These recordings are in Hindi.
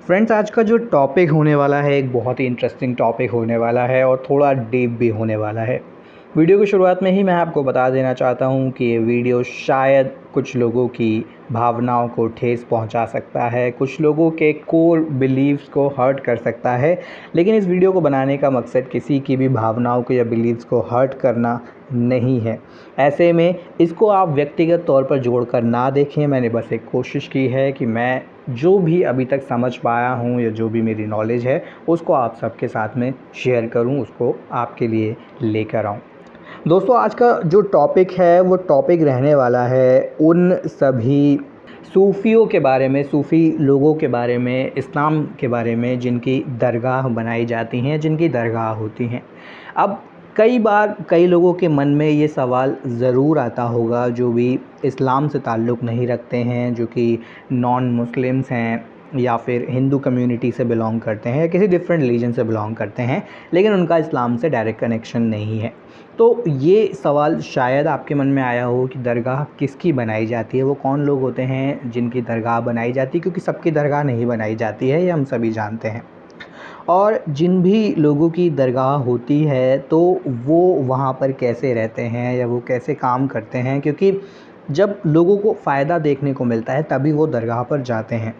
फ्रेंड्स, आज का जो टॉपिक होने वाला है एक बहुत ही इंटरेस्टिंग टॉपिक होने वाला है और थोड़ा डीप भी होने वाला है। वीडियो की शुरुआत में ही मैं आपको बता देना चाहता हूँ कि ये वीडियो शायद कुछ लोगों की भावनाओं को ठेस पहुँचा सकता है, कुछ लोगों के कोर बिलीव्स को हर्ट कर सकता है। लेकिन इस वीडियो को बनाने का मकसद किसी की भी भावनाओं को या बिलीव्स को हर्ट करना नहीं है। ऐसे में इसको आप व्यक्तिगत तौर पर जोड़कर ना देखें। मैंने बस एक कोशिश की है कि मैं जो भी अभी तक समझ पाया हूँ या जो भी मेरी नॉलेज है उसको आप सबके साथ में शेयर करूँ, उसको आपके लिए लेकर आऊँ। दोस्तों, आज का जो टॉपिक है वो टॉपिक रहने वाला है उन सभी सूफ़ियों के बारे में, सूफ़ी लोगों के बारे में, इस्लाम के बारे में जिनकी दरगाह बनाई जाती हैं, जिनकी दरगाह होती हैं। अब कई बार कई लोगों के मन में ये सवाल ज़रूर आता होगा जो भी इस्लाम से ताल्लुक़ नहीं रखते हैं, जो कि नॉन मुस्लिम्स हैं या फिर हिंदू कम्युनिटी से बिलोंग करते हैं या किसी डिफरेंट रिलीजन से बिलोंग करते हैं, लेकिन उनका इस्लाम से डायरेक्ट कनेक्शन नहीं है। तो ये सवाल शायद आपके मन में आया हो कि दरगाह किसकी बनाई जाती है, वो कौन लोग होते हैं जिनकी दरगाह बनाई जाती है, क्योंकि सबकी दरगाह नहीं बनाई जाती है, ये हम सभी जानते हैं। और जिन भी लोगों की दरगाह होती है तो वो वहाँ पर कैसे रहते हैं या वो कैसे काम करते हैं, क्योंकि जब लोगों को फ़ायदा देखने को मिलता है तभी वो दरगाह पर जाते हैं,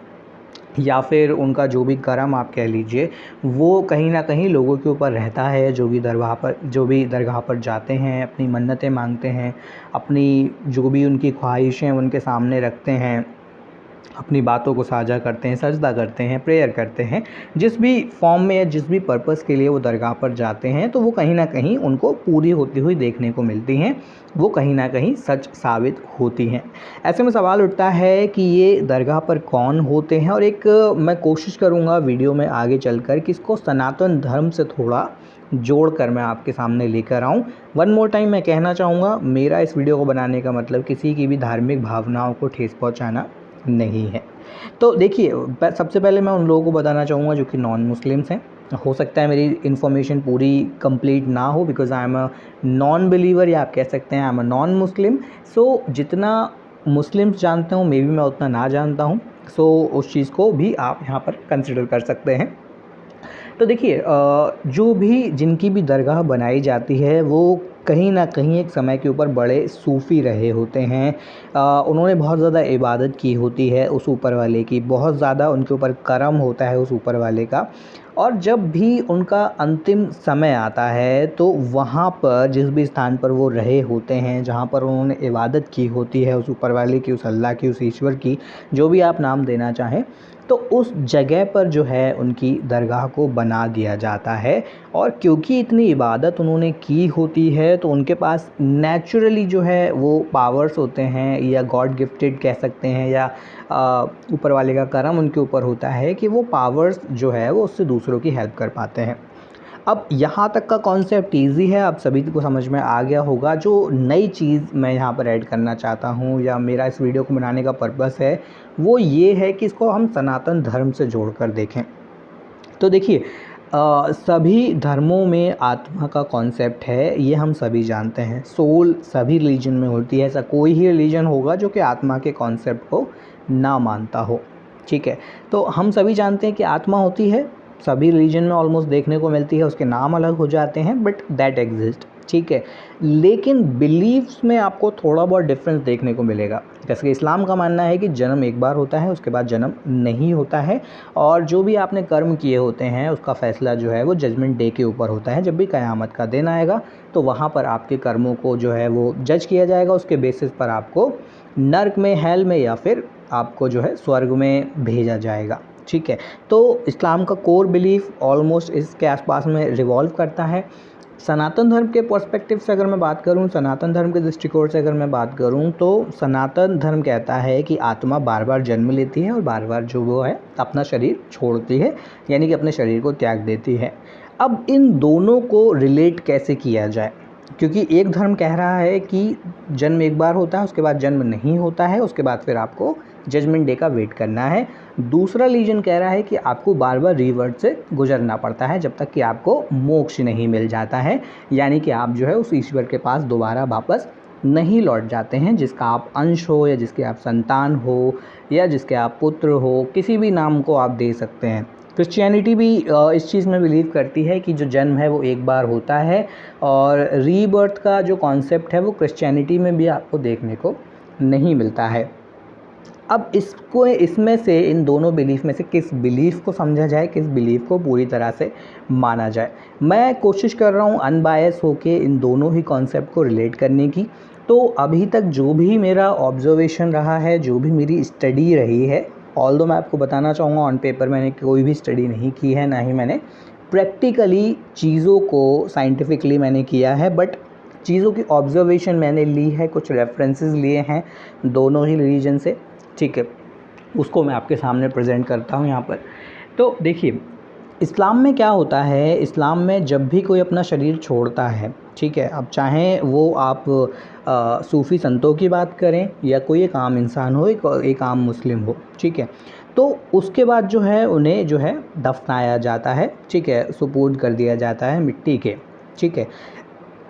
या फिर उनका जो भी करम आप कह लीजिए वो कहीं ना कहीं लोगों के ऊपर रहता है। जो भी दरगाह पर जाते हैं, अपनी मन्नतें मांगते हैं, अपनी जो भी उनकी ख्वाहिशें उनके सामने रखते हैं, अपनी बातों को साझा करते हैं, सजदा करते हैं, प्रेयर करते हैं, जिस भी फॉर्म में या जिस भी पर्पस के लिए वो दरगाह पर जाते हैं, तो वो कहीं ना कहीं उनको पूरी होती हुई देखने को मिलती हैं, वो कहीं ना कहीं सच साबित होती हैं। ऐसे में सवाल उठता है कि ये दरगाह पर कौन होते हैं, और एक मैं कोशिश करूँगा वीडियो में आगे चलकर कि इसको सनातन धर्म से थोड़ा जोड़कर मैं आपके सामने लेकर आऊँ। वन मोर टाइम मैं कहना चाहूँगा, मेरा इस वीडियो को बनाने का मतलब किसी की भी धार्मिक भावनाओं को ठेस पहुँचाना नहीं है। तो देखिए, सबसे पहले मैं उन लोगों को बताना चाहूँगा जो कि नॉन मुस्लिम्स हैं। हो सकता है मेरी इन्फॉर्मेशन पूरी कंप्लीट ना हो, because I am a non believer, या आप कह सकते हैं I am a non Muslim. सो जितना मुस्लिम्स जानते हूँ मे बी मैं उतना ना जानता हूँ। सो उस चीज़ को भी आप यहाँ पर कंसिडर कर सकते हैं। तो देखिए, जो भी जिनकी भी दरगाह बनाई जाती है वो कहीं ना कहीं एक समय के ऊपर बड़े सूफ़ी रहे होते हैं। उन्होंने बहुत ज़्यादा इबादत की होती है उस ऊपर वाले की, बहुत ज़्यादा उनके ऊपर करम होता है उस ऊपर वाले का। और जब भी उनका अंतिम समय आता है तो वहाँ पर जिस भी स्थान पर वो रहे होते हैं, जहाँ पर उन्होंने इबादत की होती है उस ऊपर वाले की, उस अल्लाह की, उस ईश्वर की, जो भी आप नाम देना चाहें, तो उस जगह पर जो है उनकी दरगाह को बना दिया जाता है। और क्योंकि इतनी इबादत उन्होंने की होती है तो उनके पास नेचुरली जो है वो पावर्स होते हैं, या गॉड गिफ्टेड कह सकते हैं, या ऊपर वाले का करम उनके ऊपर होता है कि वो पावर्स जो है वो उससे दूसरों की हेल्प कर पाते हैं। अब यहाँ तक का कॉन्सेप्ट ईज़ी है, आप सभी को समझ में आ गया होगा। जो नई चीज़ मैं यहाँ पर ऐड करना चाहता हूँ, या मेरा इस वीडियो को बनाने का पर्पस है, वो ये है कि इसको हम सनातन धर्म से जोड़कर देखें। तो देखिए, सभी धर्मों में आत्मा का कॉन्सेप्ट है, ये हम सभी जानते हैं। सोल सभी रिलीजन में होती है, ऐसा कोई ही रिलीजन होगा जो कि आत्मा के कॉन्सेप्ट को ना मानता हो। ठीक है, तो हम सभी जानते हैं कि आत्मा होती है, सभी रिलीजन में ऑलमोस्ट देखने को मिलती है, उसके नाम अलग हो जाते हैं बट दैट एग्जिस्ट। ठीक है, लेकिन बिलीव्स में आपको थोड़ा बहुत डिफरेंस देखने को मिलेगा। जैसे कि इस्लाम का मानना है कि जन्म एक बार होता है, उसके बाद जन्म नहीं होता है, और जो भी आपने कर्म किए होते हैं उसका फ़ैसला जो है वो जजमेंट डे के ऊपर होता है। जब भी क़यामत का दिन आएगा तो वहाँ पर आपके कर्मों को जो है वो जज किया जाएगा, उसके बेसिस पर आपको नर्क में, हेल में, या फिर आपको जो है स्वर्ग में भेजा जाएगा। ठीक है, तो इस्लाम का कोर बिलीफ ऑलमोस्ट इसके आसपास में रिवॉल्व करता है। सनातन धर्म के पर्सपेक्टिव से अगर मैं बात करूं, सनातन धर्म के दृष्टिकोण से अगर मैं बात करूं, तो सनातन धर्म कहता है कि आत्मा बार बार जन्म लेती है और बार बार जो वो है अपना शरीर छोड़ती है, यानी कि अपने शरीर को त्याग देती है। अब इन दोनों को रिलेट कैसे किया जाए, क्योंकि एक धर्म कह रहा है कि जन्म एक बार होता है, उसके बाद जन्म नहीं होता है, उसके बाद फिर आपको जजमेंट डे का वेट करना है। दूसरा रिलीजन कह रहा है कि आपको बार बार रीबर्थ से गुजरना पड़ता है जब तक कि आपको मोक्ष नहीं मिल जाता है, यानी कि आप जो है उस ईश्वर के पास दोबारा वापस नहीं लौट जाते हैं, जिसका आप अंश हो या जिसके आप संतान हो या जिसके आप पुत्र हो, किसी भी नाम को आप दे सकते हैं। क्रिश्चियनिटी भी इस चीज़ में बिलीव करती है कि जो जन्म है वो एक बार होता है, और रीबर्थ का जो कॉन्सेप्ट है वो क्रिश्चियनिटी में भी आपको देखने को नहीं मिलता है। अब इसमें से इन दोनों बिलीफ में से किस बिलीफ को समझा जाए, किस बिलीफ को पूरी तरह से माना जाए। मैं कोशिश कर रहा हूँ अनबायस होके इन दोनों ही कॉन्सेप्ट को रिलेट करने की। तो अभी तक जो भी मेरा ऑब्जर्वेशन रहा है, जो भी मेरी स्टडी रही है, ऑल्दो मैं आपको बताना चाहूँगा ऑन पेपर मैंने कोई भी स्टडी नहीं की है, ना ही मैंने प्रैक्टिकली चीज़ों को साइंटिफिकली मैंने किया है, बट चीज़ों की ऑब्जर्वेशन मैंने ली है, कुछ रेफरेंसेस लिए हैं दोनों ही रीजन से, ठीक है, उसको मैं आपके सामने प्रेजेंट करता हूँ यहाँ पर। तो देखिए, इस्लाम में क्या होता है, इस्लाम में जब भी कोई अपना शरीर छोड़ता है, ठीक है, अब चाहे वो आप सूफ़ी संतों की बात करें या कोई एक आम इंसान हो, एक आम मुस्लिम हो, ठीक है, तो उसके बाद जो है उन्हें जो है दफनाया जाता है, ठीक है, सुपुर्द कर दिया जाता है मिट्टी के, ठीक है।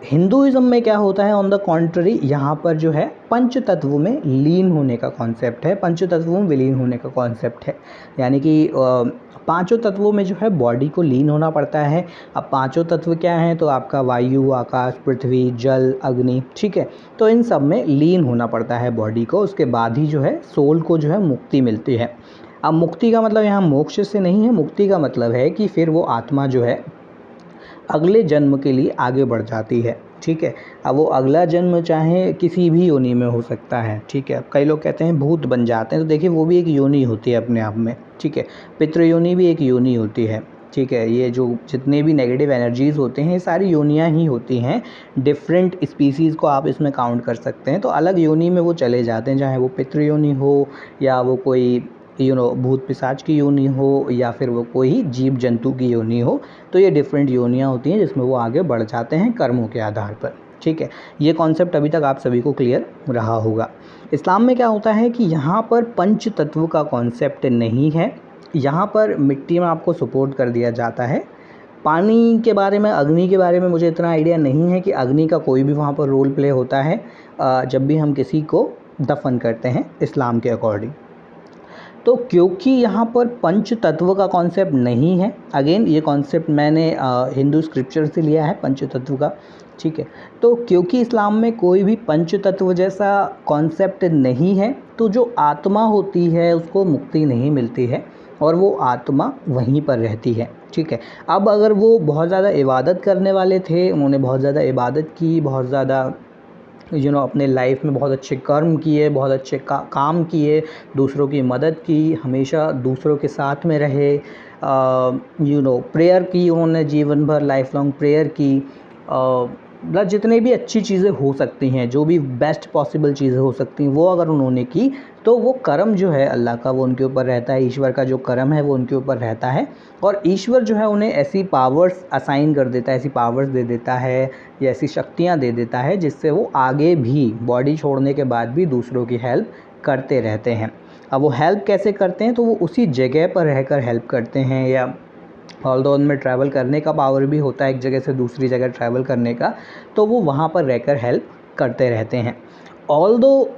हिंदुइज़्म में क्या होता है, ऑन द कॉन्ट्ररी, यहाँ पर जो है पंच तत्वों में लीन होने का कॉन्सेप्ट है, पंच तत्वों में विलीन होने का कॉन्सेप्ट है। यानी कि पांचों तत्वों में जो है बॉडी को लीन होना पड़ता है। अब पांचों तत्व क्या हैं, तो आपका वायु, आकाश, पृथ्वी, जल, अग्नि, ठीक है, तो इन सब में लीन होना पड़ता है बॉडी को। उसके बाद ही जो है सोल को जो है मुक्ति मिलती है। अब मुक्ति का मतलब यहाँ मोक्ष से नहीं है, मुक्ति का मतलब है कि फिर वो आत्मा जो है अगले जन्म के लिए आगे बढ़ जाती है, ठीक है। अब वो अगला जन्म चाहे किसी भी योनि में हो सकता है, ठीक है। कई लोग कहते हैं भूत बन जाते हैं, तो देखिए वो भी एक योनि होती है अपने आप में, ठीक है। पितृ योनि भी एक योनि होती है, ठीक है। ये जो जितने भी नेगेटिव एनर्जीज़ होते हैं, ये सारी योनियाँ ही होती हैं। डिफरेंट स्पीसीज़ को आप इसमें काउंट कर सकते हैं, तो अलग योनि में वो चले जाते हैं, चाहे वो पितृ योनि हो या वो कोई भूत पिशाच की योनि हो या फिर वो कोई जीव जंतु की योनि हो। तो ये डिफरेंट योनियाँ होती हैं जिसमें वो आगे बढ़ जाते हैं कर्मों के आधार पर, ठीक है। ये कॉन्सेप्ट अभी तक आप सभी को क्लियर रहा होगा। इस्लाम में क्या होता है कि यहाँ पर पंच तत्व का कॉन्सेप्ट नहीं है। यहाँ पर मिट्टी में आपको सपोर्ट कर दिया जाता है। पानी के बारे में, अग्नि के बारे में मुझे इतना आइडिया नहीं है कि अग्नि का कोई भी वहाँ पर रोल प्ले होता है जब भी हम किसी को दफन करते हैं इस्लाम के अकॉर्डिंग। तो क्योंकि यहाँ पर पंच तत्व का कॉन्सेप्ट नहीं है, अगेन ये कॉन्सेप्ट मैंने हिंदू स्क्रिप्चर से लिया है पंच तत्व का, ठीक है। तो क्योंकि इस्लाम में कोई भी पंच तत्व जैसा कॉन्सेप्ट नहीं है, तो जो आत्मा होती है उसको मुक्ति नहीं मिलती है और वो आत्मा वहीं पर रहती है, ठीक है। अब अगर वो बहुत ज़्यादा इबादत करने वाले थे, उन्होंने बहुत ज़्यादा इबादत की, बहुत ज़्यादा अपने लाइफ में बहुत अच्छे कर्म किए, बहुत अच्छे काम किए, दूसरों की मदद की, हमेशा दूसरों के साथ में रहे, प्रेयर की उन्होंने जीवन भर, लाइफ लॉन्ग प्रेयर की, मतलब जितने भी अच्छी चीज़ें हो सकती हैं, जो भी बेस्ट पॉसिबल चीज़ें हो सकती हैं, वो अगर उन्होंने की, तो वो कर्म जो है अल्लाह का वो उनके ऊपर रहता है, ईश्वर का जो कर्म है वो उनके ऊपर रहता है। और ईश्वर जो है उन्हें ऐसी पावर्स असाइन कर देता है, ऐसी पावर्स दे देता है या ऐसी शक्तियाँ दे देता है जिससे वो आगे भी बॉडी छोड़ने के बाद भी दूसरों की हेल्प करते रहते हैं। अब वो हेल्प कैसे करते हैं, तो वो उसी जगह पर रहकर हेल्प करते हैं, या ऑल्दो उनमें ट्रैवल करने का पावर भी होता है एक जगह से दूसरी जगह ट्रैवल करने का, तो वो वहाँ पर रहकर हेल्प करते रहते हैं। ऑल्दो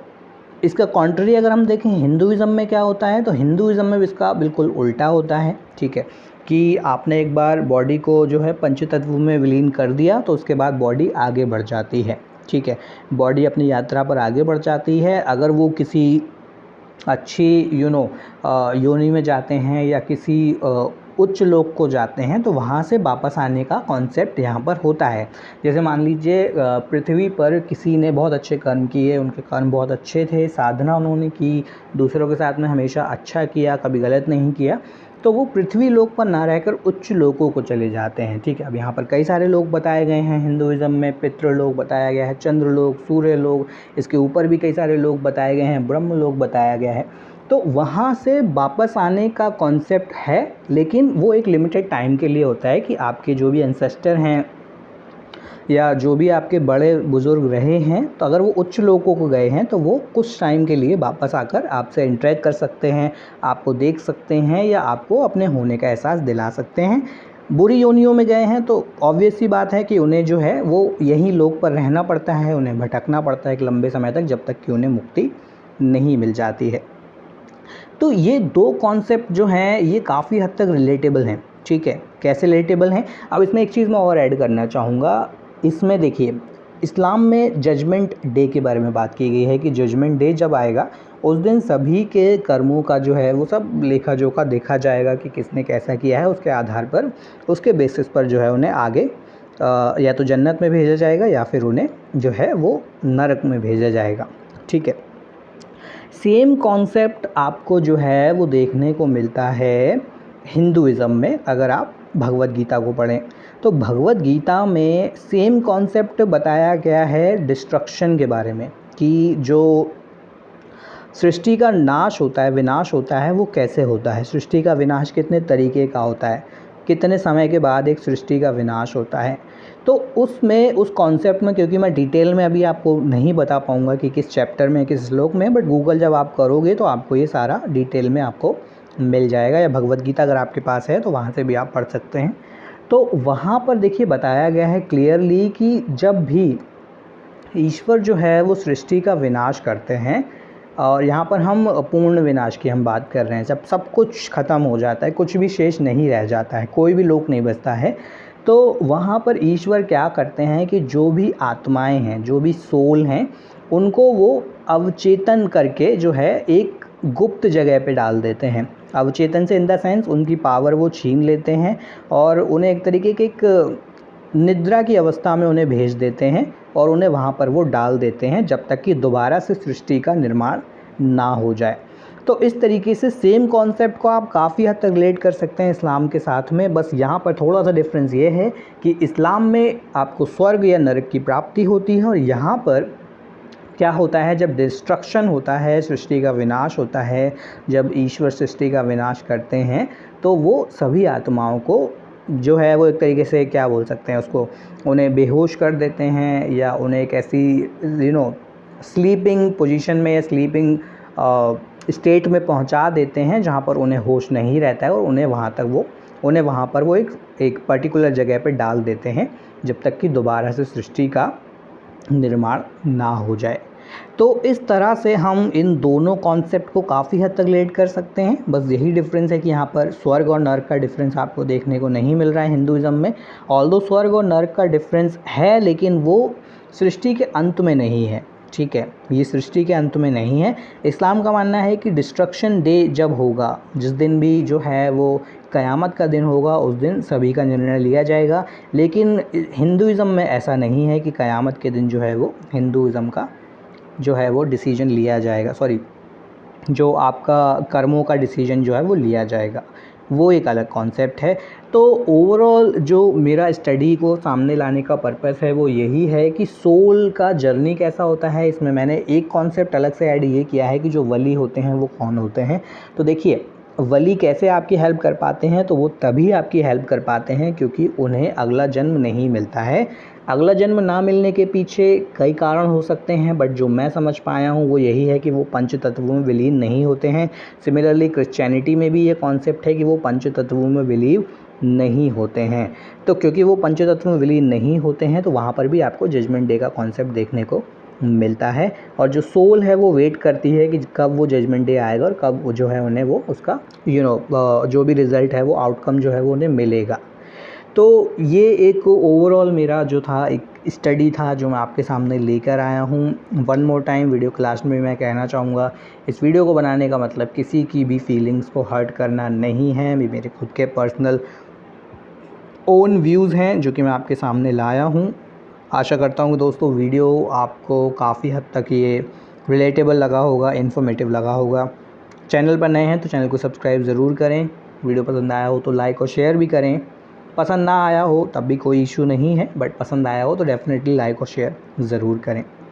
इसका कॉन्ट्री अगर हम देखें हिंदुइज़्म में क्या होता है, तो हिंदुइज़्म में इसका बिल्कुल उल्टा होता है, ठीक है, कि आपने एक बार बॉडी को जो है पंच तत्व में विलीन कर दिया तो उसके बाद बॉडी आगे बढ़ जाती है, ठीक है। बॉडी अपनी यात्रा पर आगे बढ़ जाती है। अगर वो किसी अच्छी योनि में जाते हैं या किसी उच्च लोक को जाते हैं, तो वहाँ से वापस आने का कॉन्सेप्ट यहाँ पर होता है। जैसे मान लीजिए पृथ्वी पर किसी ने बहुत अच्छे कर्म किए, उनके कर्म बहुत अच्छे थे, साधना उन्होंने की, दूसरों के साथ में हमेशा अच्छा किया, कभी गलत नहीं किया, तो वो पृथ्वी लोक पर ना रहकर उच्च लोकों को चले जाते हैं, ठीक है। अब यहाँ पर कई सारे लोग बताए गए हैं हिंदुइज़्म में, पितृलोक बताया गया है, चंद्रलोक, सूर्यलोक, इसके ऊपर भी कई सारे लोग बताए गए हैं, ब्रह्मलोक बताया गया है। तो वहाँ से वापस आने का कॉन्सेप्ट है, लेकिन वो एक लिमिटेड टाइम के लिए होता है कि आपके जो भी एंसेस्टर हैं या जो भी आपके बड़े बुज़ुर्ग रहे हैं, तो अगर वो उच्च लोकों को गए हैं तो वो कुछ टाइम के लिए वापस आकर आपसे इंटरेक्ट कर सकते हैं, आपको देख सकते हैं या आपको अपने होने का एहसास दिला सकते हैं। बुरी योनियों में गए हैं तो ऑब्वियस सी बात है कि उन्हें जो है वो यहीं लोक पर रहना पड़ता है, उन्हें भटकना पड़ता है एक लंबे समय तक, जब तक कि उन्हें मुक्ति नहीं मिल जाती है। तो ये दो कॉन्सेप्ट जो हैं ये काफ़ी हद तक रिलेटेबल हैं, ठीक है। कैसे रिलेटेबल हैं, अब इसमें एक चीज़ मैं और ऐड करना चाहूँगा। इसमें देखिए, इस्लाम में जजमेंट डे के बारे में बात की गई है कि जजमेंट डे जब आएगा उस दिन सभी के कर्मों का जो है वो सब लेखा जोखा देखा जाएगा कि किसने कैसा किया है। उसके आधार पर, उसके बेसिस पर जो है उन्हें आगे या तो जन्नत में भेजा जाएगा या फिर उन्हें जो है वो नरक में भेजा जाएगा, ठीक है। सेम कॉन्सेप्ट आपको जो है वो देखने को मिलता है हिंदुइज़्म में। अगर आप भगवद गीता को पढ़ें तो भगवद गीता में सेम कॉन्सेप्ट बताया गया है डिस्ट्रक्शन के बारे में, कि जो सृष्टि का नाश होता है, विनाश होता है, वो कैसे होता है, सृष्टि का विनाश कितने तरीके का होता है, कितने समय के बाद एक सृष्टि का विनाश होता है। तो उसमें, उस कॉन्सेप्ट में, क्योंकि मैं डिटेल में अभी आपको नहीं बता पाऊँगा कि किस चैप्टर में, किस श्लोक में, बट गूगल जब आप करोगे तो आपको ये सारा डिटेल में आपको मिल जाएगा, या भगवद गीता अगर आपके पास है तो वहाँ से भी आप पढ़ सकते हैं। तो वहाँ पर देखिए बताया गया है क्लियरली कि जब भी ईश्वर जो है वो सृष्टि का विनाश करते हैं, और यहाँ पर हम पूर्ण विनाश की हम बात कर रहे हैं, जब सब कुछ ख़त्म हो जाता है, कुछ भी शेष नहीं रह जाता है, कोई भी लोक नहीं बचता है, तो वहाँ पर ईश्वर क्या करते हैं कि जो भी आत्माएं हैं, जो भी सोल हैं, उनको वो अवचेतन करके जो है एक गुप्त जगह पे डाल देते हैं। अवचेतन से इन द सेंस उनकी पावर वो छीन लेते हैं और उन्हें एक तरीके के एक निद्रा की अवस्था में उन्हें भेज देते हैं और उन्हें वहाँ पर वो डाल देते हैं जब तक कि दोबारा से सृष्टि का निर्माण ना हो जाए। तो इस तरीके से सेम कॉन्सेप्ट को आप काफ़ी हद तक रिलेट कर सकते हैं इस्लाम के साथ में। बस यहाँ पर थोड़ा सा डिफरेंस ये है कि इस्लाम में आपको स्वर्ग या नरक की प्राप्ति होती है, और यहाँ पर क्या होता है, जब डिस्ट्रक्शन होता है, सृष्टि का विनाश होता है, जब ईश्वर सृष्टि का विनाश करते हैं, तो वो सभी आत्माओं को जो है वो एक तरीके से क्या बोल सकते हैं उसको, उन्हें बेहोश कर देते हैं, या उन्हें एक ऐसी स्लीपिंग पोजीशन में या स्लीपिंग स्टेट में पहुंचा देते हैं जहां पर उन्हें होश नहीं रहता है, और उन्हें वहां पर वो एक पर्टिकुलर जगह पे डाल देते हैं जब तक कि दोबारा से सृष्टि का निर्माण ना हो जाए। तो इस तरह से हम इन दोनों कॉन्सेप्ट को काफ़ी हद तक रिलेट कर सकते हैं। बस यही डिफरेंस है कि यहाँ पर स्वर्ग और नरक का डिफरेंस आपको देखने को नहीं मिल रहा है हिंदुइज़्म में। ऑल्दो स्वर्ग और नरक का डिफरेंस है, लेकिन वो सृष्टि के अंत में नहीं है, ठीक है, ये सृष्टि के अंत में नहीं है। इस्लाम का मानना है कि डिस्ट्रक्शन डे जब होगा, जिस दिन भी जो है वो क़यामत का दिन होगा, उस दिन सभी का निर्णय लिया जाएगा। लेकिन हिंदुइज़्म में ऐसा नहीं है कि क़यामत के दिन जो है वो हिंदुइज़्म का जो है वो डिसीजन लिया जाएगा, जो आपका कर्मों का डिसीजन जो है वो लिया जाएगा, वो एक अलग कॉन्सेप्ट है। तो ओवरऑल जो मेरा स्टडी को सामने लाने का पर्पस है वो यही है कि सोल का जर्नी कैसा होता है। इसमें मैंने एक कॉन्सेप्ट अलग से ऐड ये किया है कि जो वली होते हैं वो कौन होते हैं। तो देखिए, वली कैसे आपकी हेल्प कर पाते हैं, तो वो तभी आपकी हेल्प कर पाते हैं क्योंकि उन्हें अगला जन्म नहीं मिलता है। अगला जन्म ना मिलने के पीछे कई कारण हो सकते हैं, बट जो मैं समझ पाया हूँ वो यही है कि वो पंच तत्वों में विलीन नहीं होते हैं। सिमिलरली क्रिश्चियनिटी में भी ये कॉन्सेप्ट है कि वो पंच तत्वों में बिलीव नहीं होते हैं। तो क्योंकि वो पंच तत्वों में विलीन नहीं होते हैं, तो वहाँ पर भी आपको जजमेंट डे का कॉन्सेप्ट देखने को मिलता है। और जो सोल है वो वेट करती है कि कब वो जजमेंट डे आएगा और कब वो जो है उन्हें वो उसका जो भी रिज़ल्ट है, वो आउटकम जो है वो उन्हें मिलेगा। तो ये एक ओवरऑल मेरा जो था एक स्टडी था जो मैं आपके सामने लेकर आया हूँ। वन मोर टाइम वीडियो के लास्ट में मैं कहना चाहूँगा, इस वीडियो को बनाने का मतलब किसी की भी फीलिंग्स को हर्ट करना नहीं है। मेरे खुद के पर्सनल ओन व्यूज़ हैं जो कि मैं आपके सामने लाया हूँ। आशा करता हूँ कि दोस्तों वीडियो आपको काफ़ी हद तक ये रिलेटेबल लगा होगा, इन्फॉर्मेटिव लगा होगा। चैनल पर नए हैं तो चैनल को सब्सक्राइब ज़रूर करें। वीडियो पसंद आया हो तो लाइक और शेयर भी करें। पसंद ना आया हो तब भी कोई इशू नहीं है, बट पसंद आया हो तो डेफ़िनेटली लाइक और शेयर ज़रूर करें।